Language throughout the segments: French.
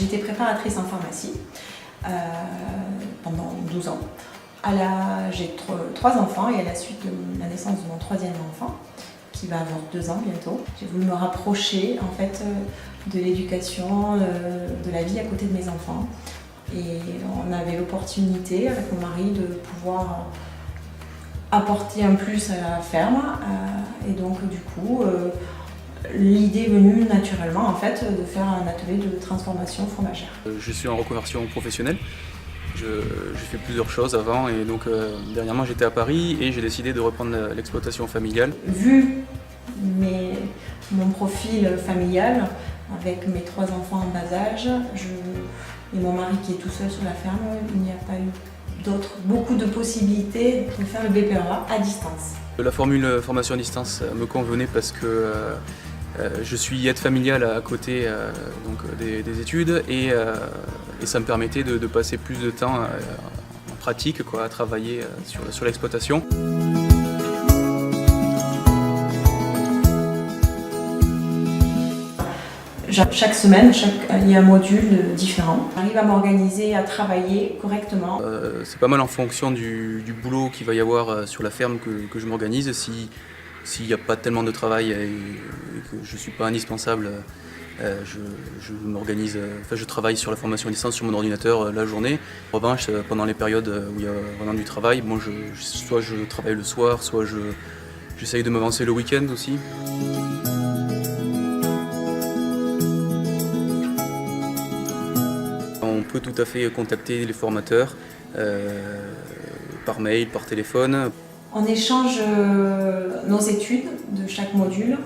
J'étais préparatrice en pharmacie pendant 12 ans. J'ai 3 enfants et à la suite de la naissance de mon 3e enfant, qui va avoir 2 ans bientôt, j'ai voulu me rapprocher en fait de l'éducation, de la vie à côté de mes enfants. Et on avait l'opportunité avec mon mari de pouvoir apporter un plus à la ferme. Et donc du coup, l'idée est venue naturellement en fait de faire un atelier de transformation fromagère. Je suis en reconversion professionnelle. Je fais plusieurs choses avant et donc dernièrement j'étais à Paris et j'ai décidé de reprendre l'exploitation familiale. Vu mon profil familial, avec mes 3 enfants en bas âge et mon mari qui est tout seul sur la ferme, il n'y a pas eu beaucoup de possibilités de faire le BPRA à distance. La formule formation à distance me convenait parce que je suis aide familiale à côté des études et ça me permettait de passer plus de temps en pratique, à travailler sur l'exploitation. Chaque semaine, il y a un module différent. J'arrive à m'organiser, à travailler correctement. C'est pas mal en fonction du boulot qu'il va y avoir sur la ferme que je m'organise. S'il n'y a pas tellement de travail et que je ne suis pas indispensable, je m'organise, je travaille sur la formation à distance sur mon ordinateur la journée. En revanche, pendant les périodes où il y a vraiment du travail, soit je travaille le soir, soit j'essaye de m'avancer le week-end aussi. On peut tout à fait contacter les formateurs par mail, par téléphone. On échange nos études de chaque module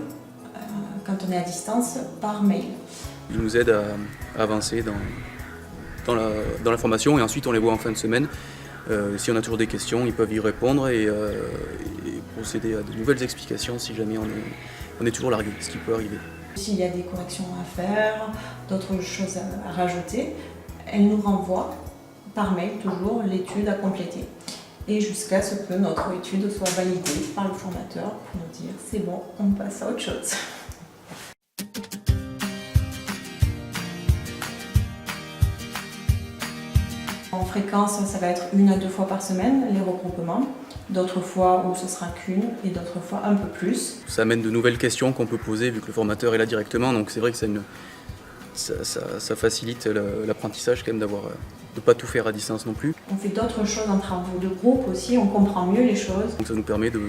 quand on est à distance par mail. Ils nous aident à avancer dans la formation et ensuite on les voit en fin de semaine. Si on a toujours des questions, ils peuvent y répondre et procéder à de nouvelles explications si jamais on est toujours largué, ce qui peut arriver. S'il y a des corrections à faire, d'autres choses à rajouter, elle nous renvoie par mail toujours l'étude à compléter. Et jusqu'à ce que notre étude soit validée par le formateur pour nous dire c'est bon, on passe à autre chose. En fréquence, ça va être 1 à 2 fois par semaine les regroupements. D'autres fois où ce sera qu'une et d'autres fois un peu plus. Ça amène de nouvelles questions qu'on peut poser vu que le formateur est là directement, donc c'est vrai que ça facilite l'apprentissage quand même de ne pas tout faire à distance non plus. On fait d'autres choses en travaux de groupe aussi, on comprend mieux les choses. Donc ça nous permet de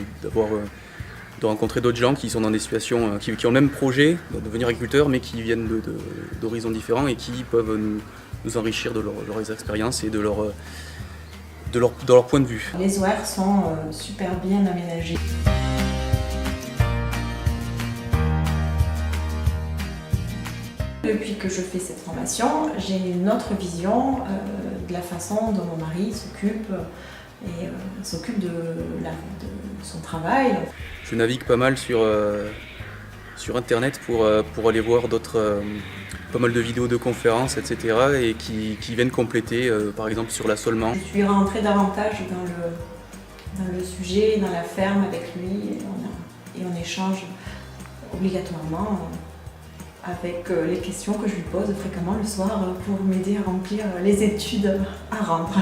rencontrer d'autres gens qui sont dans des situations, qui ont le même projet, de devenir agriculteurs, mais qui viennent d'horizons différents et qui peuvent nous enrichir de leurs expériences et de leur point de vue. Les horaires sont super bien aménagés. Depuis que je fais cette formation, j'ai une autre vision de la façon dont mon mari s'occupe de son travail. Je navigue pas mal sur internet pour aller voir pas mal de vidéos de conférences, etc. et qui viennent compléter, par exemple sur l'assolement. Je suis rentrée davantage dans le sujet, dans la ferme avec lui et on échange obligatoirement avec les questions que je lui pose fréquemment le soir pour m'aider à remplir les études à rendre.